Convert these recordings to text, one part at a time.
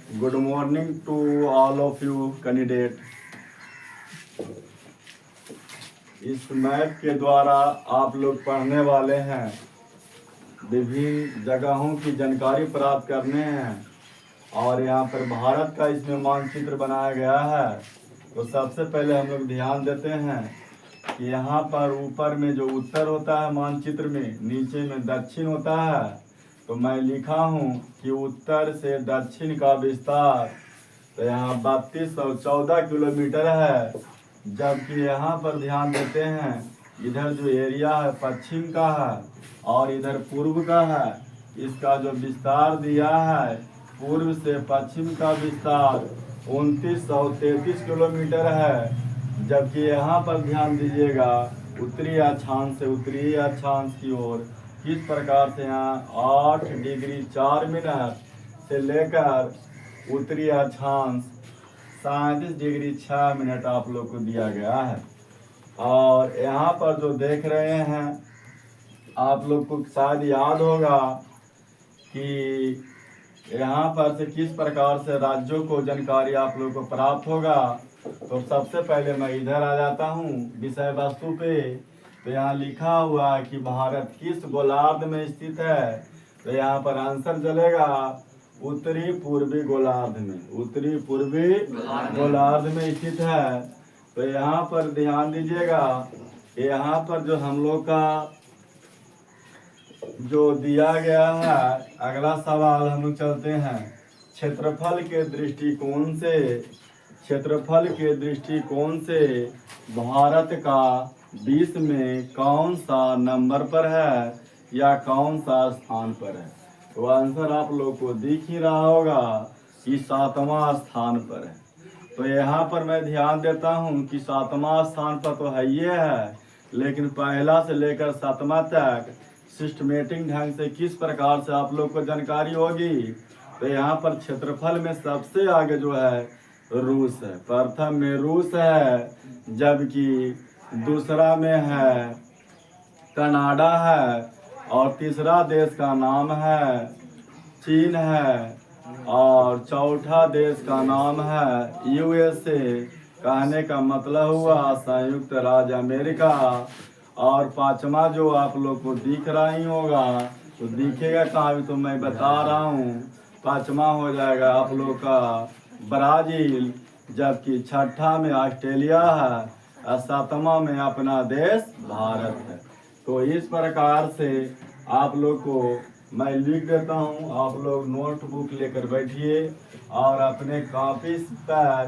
Good morning to all of you candidate. इस map के द्वारा आप लोग पढ़ने वाले हैं, विभिन्न जगहों की जानकारी प्राप्त करने हैं और यहाँ पर भारत का इसमें मानचित्र बनाया गया है। तो सबसे पहले हम लोग ध्यान देते हैं कि यहाँ पर ऊपर में जो उत्तर होता है मानचित्र में, नीचे में दक्षिण होता है। तो मैं लिखा हूँ कि उत्तर से दक्षिण का विस्तार तो यहाँ 3214 किलोमीटर है। जबकि यहाँ पर ध्यान देते हैं, इधर जो एरिया है पश्चिम का है और इधर पूर्व का है। इसका जो विस्तार दिया है, पूर्व से पश्चिम का विस्तार 2933 किलोमीटर है। जबकि यहाँ पर ध्यान दीजिएगा, उत्तरी अक्षांश से उत्तरी अक्षांश की ओर किस प्रकार से यहाँ 8 डिग्री 4 मिनट से लेकर उत्तरी अक्षांश 37 डिग्री 6 मिनट आप लोग को दिया गया है। और यहाँ पर जो देख रहे हैं, आप लोग को शायद याद होगा कि यहाँ पर से किस प्रकार से राज्यों को जानकारी आप लोग को प्राप्त होगा। तो सबसे पहले मैं इधर आ जाता हूँ विषय वस्तु पे। तो यहाँ लिखा हुआ है कि भारत किस गोलार्ध में स्थित है। तो यहाँ पर आंसर चलेगा उत्तरी पूर्वी गोलार्ध में, उत्तरी पूर्वी गोलार्ध में स्थित है। तो यहाँ पर ध्यान दीजिएगा, यहाँ पर जो हम लोग का जो दिया गया है, अगला सवाल हम लोग चलते हैं। क्षेत्रफल के दृष्टिकोण से भारत का विश्व में कौन सा नंबर पर है या कौन सा स्थान पर है। तो आंसर आप लोग को दिख ही रहा होगा कि 7वां स्थान पर है। तो यहाँ पर मैं ध्यान देता हूँ कि 7वां स्थान पर तो है ये है, लेकिन पहला से लेकर 7वां तक सिस्टमेटिक ढंग से किस प्रकार से आप लोग को जानकारी होगी। तो यहाँ पर क्षेत्रफल में सबसे आगे जो है रूस है, प्रथम में रूस है, जबकि दूसरा में है कनाडा है और तीसरा देश का नाम है चीन है और चौथा देश का नाम है यूएसए। कहने का मतलब हुआ संयुक्त राज्य अमेरिका। और पांचवा जो आप लोग को दिख रहा ही होगा, तो दिखेगा कहाँ भी तो मैं बता रहा हूँ, पांचवा हो जाएगा आप लोग का ब्राजील, जबकि छठा में ऑस्ट्रेलिया है और 7वां में अपना देश भारत है। तो इस प्रकार से आप लोग को मैं लिख देता हूँ, आप लोग नोटबुक लेकर बैठिए और अपने कॉपी पर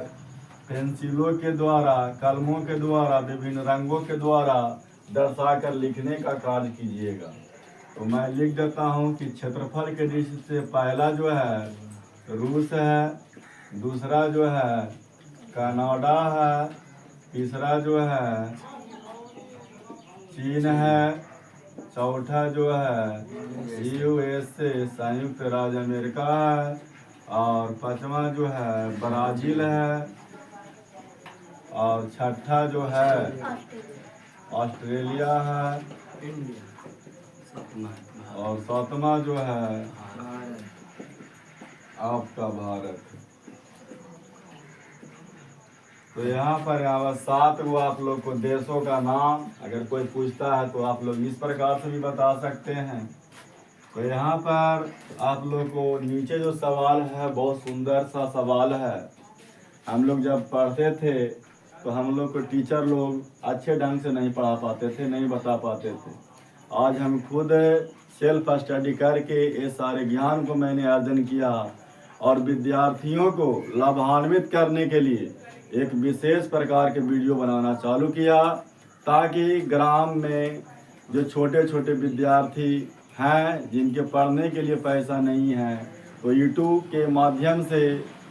पेंसिलों के द्वारा, कलमों के द्वारा, विभिन्न रंगों के द्वारा दर्शाकर लिखने का कार्य कीजिएगा। तो मैं लिख देता हूँ कि क्षेत्रफल के दृष्टि से पहला जो है रूस है, दूसरा जो है कनाडा है, तीसरा जो है चीन है, चौथा जो है यूएसए संयुक्त राज्य अमेरिका है और पांचवा जो है ब्राजील है और छठा जो है ऑस्ट्रेलिया है और 7वां जो है आपका भारत। तो यहाँ पर 7 वो आप लोग को देशों का नाम अगर कोई पूछता है तो आप लोग इस प्रकार से भी बता सकते हैं। तो यहाँ पर आप लोग को नीचे जो सवाल है बहुत सुंदर सा सवाल है। हम लोग जब पढ़ते थे तो हम लोग को टीचर लोग अच्छे ढंग से नहीं पढ़ा पाते थे, नहीं बता पाते थे। आज हम खुद सेल्फ स्टडी करके ये सारे ज्ञान को मैंने अर्जन किया और विद्यार्थियों को लाभान्वित करने के लिए एक विशेष प्रकार के वीडियो बनाना चालू किया, ताकि ग्राम में जो छोटे छोटे विद्यार्थी हैं जिनके पढ़ने के लिए पैसा नहीं है, तो यूट्यूब के माध्यम से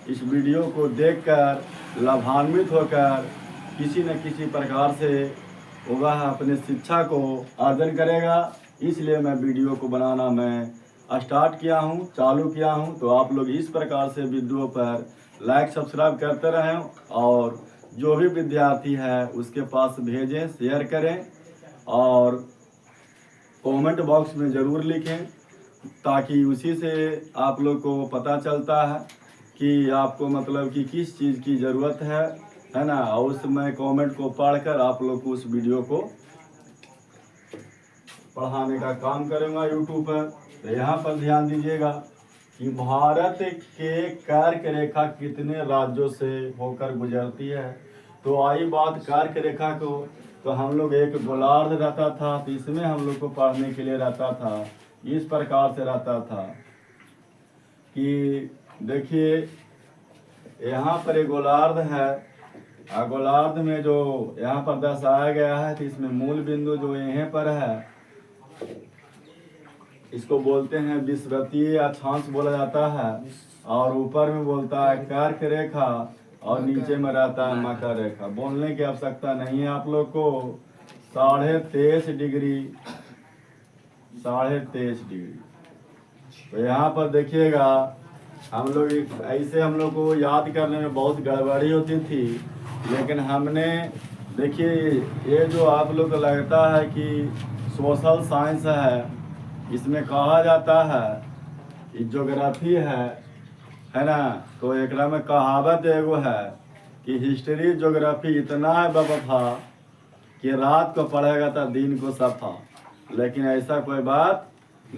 इस वीडियो को देखकर लाभान्वित होकर किसी न किसी प्रकार से वह अपने शिक्षा को अर्जन करेगा। इसलिए मैं वीडियो को बनाना मैं स्टार्ट किया हूँ, चालू किया हूँ। तो आप लोग इस प्रकार से वीडियो पर लाइक सब्सक्राइब करते रहें और जो भी विद्यार्थी है उसके पास भेजें, शेयर करें और कमेंट बॉक्स में ज़रूर लिखें, ताकि उसी से आप लोग को पता चलता है कि आपको मतलब कि किस चीज़ की ज़रूरत है ना। और उस मैं कमेंट को पढ़कर आप लोग को उस वीडियो को पढ़ाने का काम करूँगा यूट्यूब पर। तो यहाँ पर ध्यान दीजिएगा कि भारत के कर्क रेखा कितने राज्यों से होकर गुजरती है। तो आई बात कर्क रेखा को, तो हम लोग एक गोलार्ध रहता था, तो इसमें हम लोग को पढ़ने के लिए रहता था। इस प्रकार से रहता था कि देखिए यहाँ पर एक गोलार्ध है, गोलार्ध में जो यहाँ पर दर्शाया गया है, तो इसमें मूल बिंदु जो यहीं पर है, इसको बोलते हैं विषुवतीय अक्षांश बोला जाता है। और ऊपर में बोलता है कर्क रेखा और नीचे में रहता है मकर रेखा। बोलने की आवश्यकता नहीं है आप लोग को। 23.5 डिग्री, 23.5 डिग्री। तो यहाँ पर देखिएगा हम लोग ऐसे हम लोग को याद करने में बहुत गड़बड़ी होती थी, लेकिन हमने देखिए ये जो आप लोग को लगता है कि सोशल साइंस है, इसमें कहा जाता है कि ज्योग्राफी है ना। तो एक में कहावत एगो है कि हिस्ट्री ज्योग्राफी इतना है वफा कि रात को पढ़ेगा तो दिन को सफा। लेकिन ऐसा कोई बात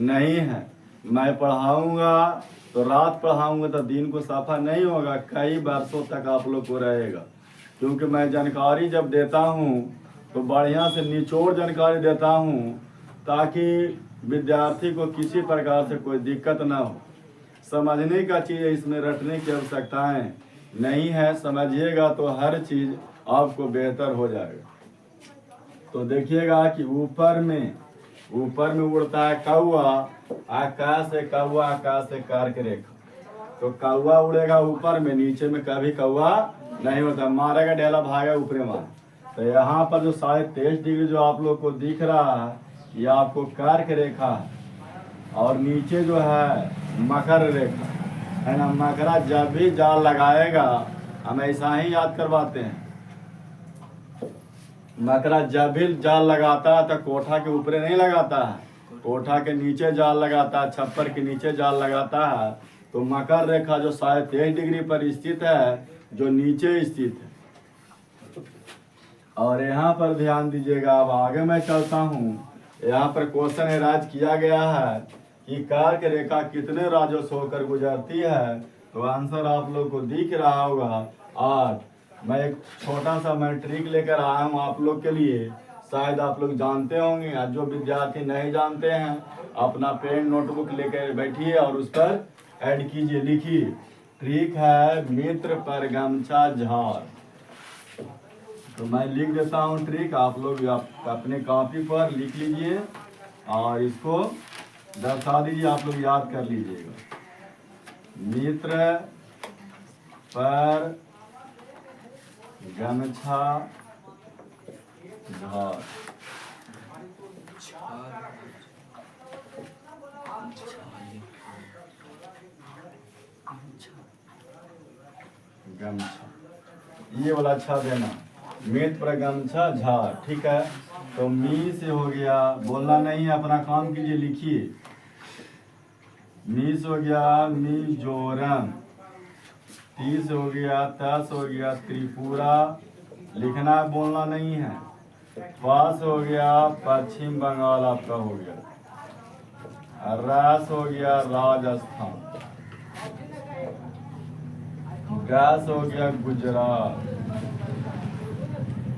नहीं है। मैं पढ़ाऊंगा तो रात पढ़ाऊंगा तो दिन को सफा नहीं होगा, कई वर्षों तक आप लोग को रहेगा। क्योंकि मैं जानकारी जब देता हूँ तो बढ़िया से निचोड़ जानकारी देता हूँ, ताकि विद्यार्थी को किसी प्रकार से कोई दिक्कत ना हो। समझने का चीज़ है, इसमें रटने की आवश्यकताएं नहीं है। समझिएगा तो हर चीज़ आपको बेहतर हो जाएगा। तो देखिएगा कि ऊपर में उड़ता है कौआ, आकाश से कौआ, आकाश से कर्क रेखा। तो कौआ उड़ेगा ऊपर में, नीचे में कभी कौआ नहीं होता, मारेगा ढेला भागा ऊपरे मार। तो यहाँ पर जो 23.5 डिग्री जो आप लोग को दिख रहा है, ये आपको कर्क रेखा है। और नीचे जो है मकर रेखा है ना। मकरा जब भी जाल लगाएगा, हम ऐसा ही याद करवाते हैं, मकरा जब भी जाल लगाता है तो कोठा के ऊपर नहीं लगाता है, कोठा के नीचे जाल लगाता है, छप्पर के नीचे जाल लगाता है। तो मकर रेखा जो 23.5 डिग्री पर स्थित है, जो नीचे स्थित है। और यहाँ पर ध्यान दीजिएगा, अब आगे मैं चलता हूँ। यहाँ पर क्वेश्चन एराइज किया गया है कि कर्क रेखा कितने राज्यों से होकर गुजरती है। तो आंसर आप लोग को दिख रहा होगा। आज मैं एक छोटा सा मैं ट्रिक लेकर आया हूँ आप लोग के लिए, शायद आप लोग जानते होंगे। जो विद्यार्थी नहीं जानते हैं, अपना पेन नोटबुक लेकर बैठिए और उस पर ऐड कीजिए, लिखिए। ट्रिक है मित्र पर गमछा झाड़। तो मैं लिख देता हूँ ट्रिक, आप लोग अपने कॉपी पर लिख लीजिए और इसको दर्शा दीजिए, आप लोग याद कर लीजिएगा। मित्र पर गमछा झाड़। गमछा ये वाला अच्छा देना, मित्र पर गमछा झाड़, ठीक है। तो मी से हो गया, बोलना नहीं है, अपना काम कीजिए, लिखिए। मी से हो गया मिजोरम, ती से हो गया, त से हो गया त्रिपुरा, लिखना है, बोलना नहीं है। वा से हो गया पश्चिम बंगाल आपका हो गया। रा से हो गया राजस्थान, गा से हो गया गुजरात,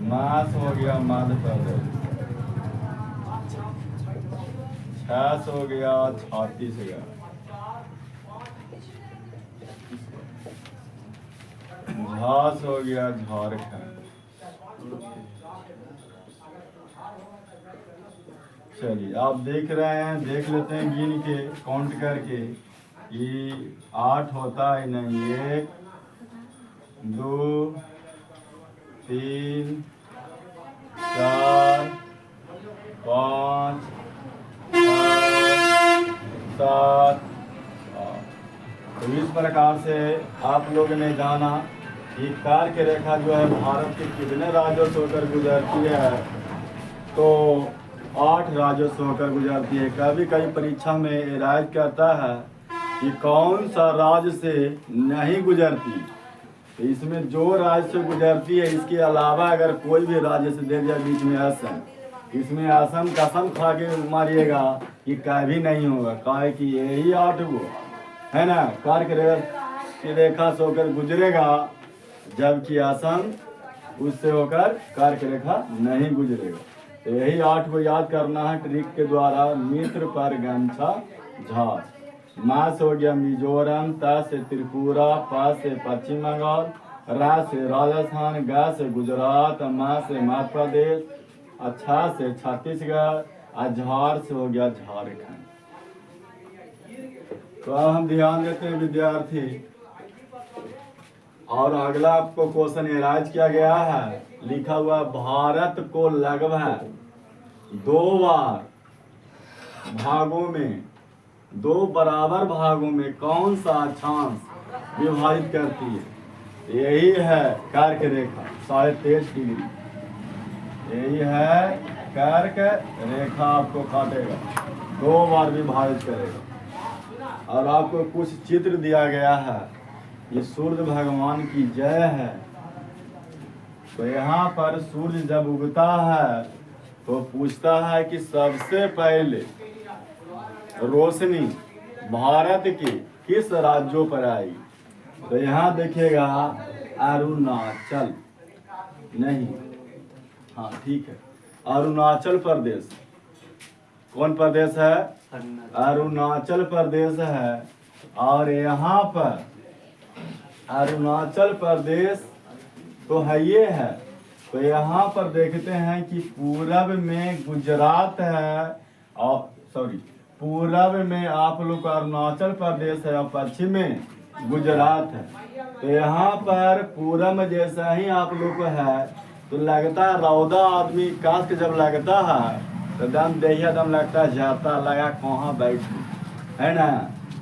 मास हो गया मध्य प्रदेश, छास हो गया छत्तीसगढ़, झास हो गया झारखंड। चलिए आप देख रहे हैं, देख लेते हैं गिन के, काउंट करके कि 8 होता है नहीं। 1 2 3 4 5 6 7 8। तो इस प्रकार से आप लोगों ने जाना कि कर्क रेखा जो है भारत के कितने राज्यों से होकर गुजरती है। तो 8 राज्यों से होकर गुजरती है। कभी कभी परीक्षा में एराइज करता है कि कौन सा राज्य से नहीं गुजरती। तो इसमें जो राज्य से गुजरती है, इसके अलावा अगर कोई भी राज्य से दे दिया बीच में असम, इसमें असम कसम खा के मारिएगा कि कभी नहीं होगा। काहे कि यही 8 गो है ना कार्य की रेखा से होकर गुजरेगा, जबकि असम उससे होकर कार्य रेखा नहीं गुजरेगा। तो यही 8 को याद करना है ट्रिक के द्वारा। मित्र पर गमछा झाड़। माँ से हो गया मिजोरम, त से त्रिपुरा, प से पश्चिम बंगाल, रा से राजस्थान, ग से गुजरात, म से मध्य प्रदेश, अच्छा से छत्तीसगढ़, झार से हो गया झारखंड। तो अब हम ध्यान देते हैं विद्यार्थी, और अगला आपको क्वेश्चन एराइज किया गया है, लिखा हुआ भारत को लगभग 2 बार भागों में, 2 बराबर भागों में कौन सा अक्षांश विभाजित करती है। यही है कर्क रेखा 23.5 डिग्री। यही है कर्क रेखा, आपको काटेगा 2 बार विभाजित करेगा। और आपको कुछ चित्र दिया गया है, ये सूर्य भगवान की जय है। तो यहाँ पर सूर्य जब उगता है तो पूछता है कि सबसे पहले रोशनी भारत के किस राज्यों पर आई। तो यहाँ देखिएगा अरुणाचल, नहीं, हाँ ठीक है, अरुणाचल प्रदेश। कौन प्रदेश है? अरुणाचल प्रदेश है। और यहाँ पर अरुणाचल प्रदेश तो है ये है। तो यहाँ पर देखते हैं कि पूरब में गुजरात है, और पूरब में आप लोग का अरुणाचल प्रदेश है और पश्चिम में गुजरात है। तो यहाँ पर पूरब में जैसा ही आप लोग को है, तो लगता है रौदा आदमी काश के जब लगता है तो दम दहिया दम लगता है जाता लगा कहाँ बैठूं, है ना।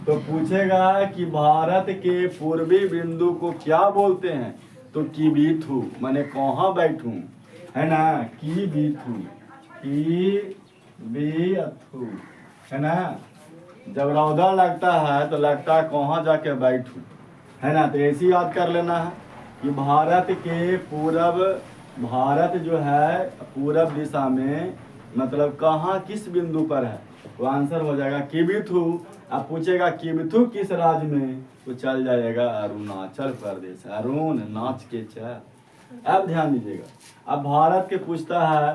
तो पूछेगा कि भारत के पूर्वी बिंदु को क्या बोलते हैं, तो किबिथु, माने कहाँ बैठूं, है ना, किबिथु, किबिथु, है ना। जब रौदा लगता है तो लगता है कहाँ जाके बैठूं, है ना। तो ऐसी याद कर लेना है कि भारत के पूरब, भारत जो है पूरब दिशा में मतलब कहाँ किस बिंदु पर है, तो आंसर हो जाएगा किबिथु। अब पूछेगा किबिथु किस राज्य में, तो चल जाएगा अरुणाचल प्रदेश। अरुण नाच के चल। अब ध्यान दीजिएगा, अब भारत के पूछता है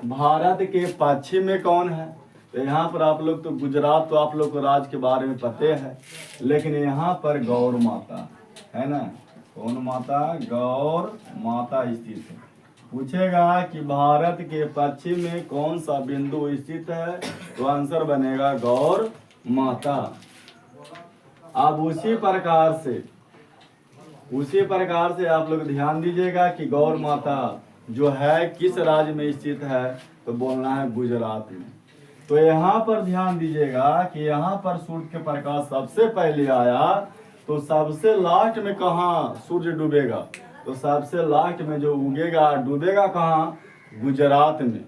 भारत के पश्चिम में कौन है। तो यहाँ पर आप लोग तो गुजरात तो आप लोग को राज्य के बारे में पते है, लेकिन यहाँ पर गौर माता है ना। कौन माता? गौर माता स्थित है। पूछेगा कि भारत के पश्चिम में कौन सा बिंदु स्थित है, तो आंसर बनेगा गौर माता। अब उसी प्रकार से आप लोग ध्यान दीजिएगा कि गौर माता जो है किस राज्य में स्थित है, तो बोलना है गुजरात में। तो यहाँ पर ध्यान दीजिएगा कि यहाँ पर सूर्य के प्रकाश सबसे पहले आया, तो सबसे लास्ट में कहाँ सूर्य डूबेगा, तो सबसे लास्ट में जो उगेगा डूबेगा कहाँ? गुजरात में।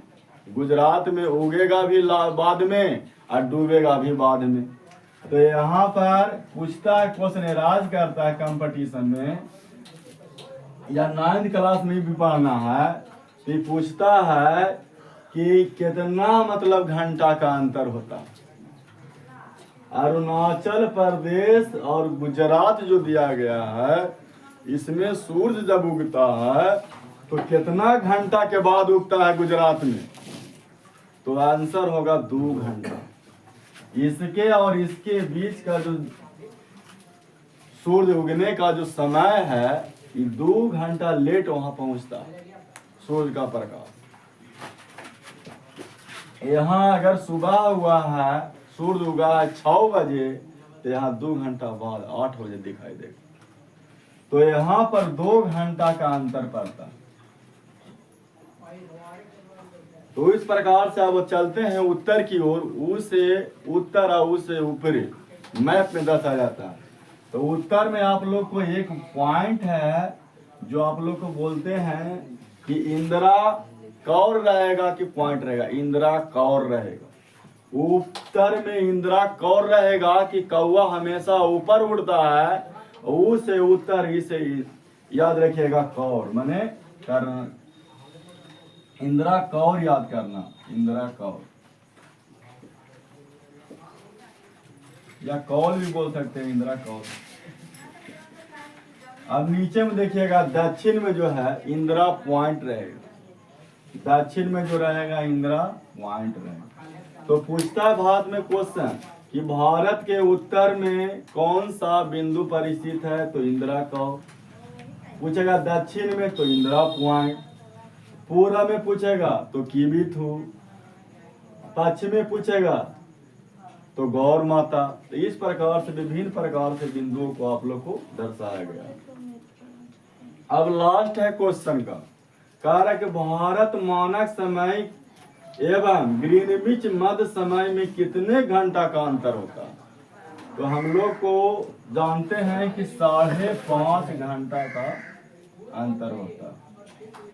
गुजरात में उगेगा भी बाद में और डूबेगा भी बाद में। तो यहाँ पर पूछता है, क्वेश्चन राज करता है कंपटीशन में या 9th क्लास में भी पढ़ना है, तो पूछता है कि कितना मतलब घंटा का अंतर होता है। अरुणाचल प्रदेश और गुजरात जो दिया गया है, इसमें सूर्य जब उगता है तो कितना घंटा के बाद उगता है गुजरात में, तो आंसर होगा 2 घंटा। इसके और इसके बीच का जो सूर्य उगने का जो समय है, ये 2 घंटा लेट वहां पहुंचता है सूर्य का प्रकाश। यहाँ अगर सुबह हुआ है, सूर्य उगा है 6 बजे, तो यहाँ 2 घंटा बाद 8 बजे दिखाई देगा। तो यहाँ पर 2 घंटा का अंतर पड़ता है। तो इस प्रकार से अब चलते हैं उत्तर की ओर। ऊ से उत्तर और ऊ से ऊपरी मैप में दर्शाया जाता है। तो उत्तर में आप लोग को एक पॉइंट है जो आप लोग को बोलते हैं कि इंदिरा कौर रहेगा कि पॉइंट रहेगा, इंदिरा कौर रहेगा। उत्तर में इंदिरा कौर रहेगा कि कौवा हमेशा ऊपर उड़ता है। ऊ से उत्तर ई से याद रखिएगा कौर माने करना। इंदिरा कौर याद करना, इंदिरा कौर या कौल भी बोल सकते हैं, इंदिरा कौर। अब नीचे में देखिएगा दक्षिण में जो है इंदिरा पॉइंट रहेगा, दक्षिण में जो रहेगा इंदिरा पॉइंट रहेगा। तो पूछता है भारत में क्वेश्चन कि भारत के उत्तर में कौन सा बिंदु पर स्थित है, तो इंदिरा कौर। पूछेगा दक्षिण में तो इंदिरा पॉइंट, पूर्व में पूछेगा तो कीबीथू, पश्चिम में पूछेगा तो गौर माता। तो इस प्रकार से विभिन्न प्रकार से बिंदुओं को आप लोग को दर्शाया गया। अब लास्ट है क्वेश्चन का, कह रहा है कि भारत मानक समय एवं ग्रीनविच मध्य समय में कितने घंटा का अंतर होता है। तो हम लोग को जानते हैं कि 5.5 घंटा का अंतर होता है।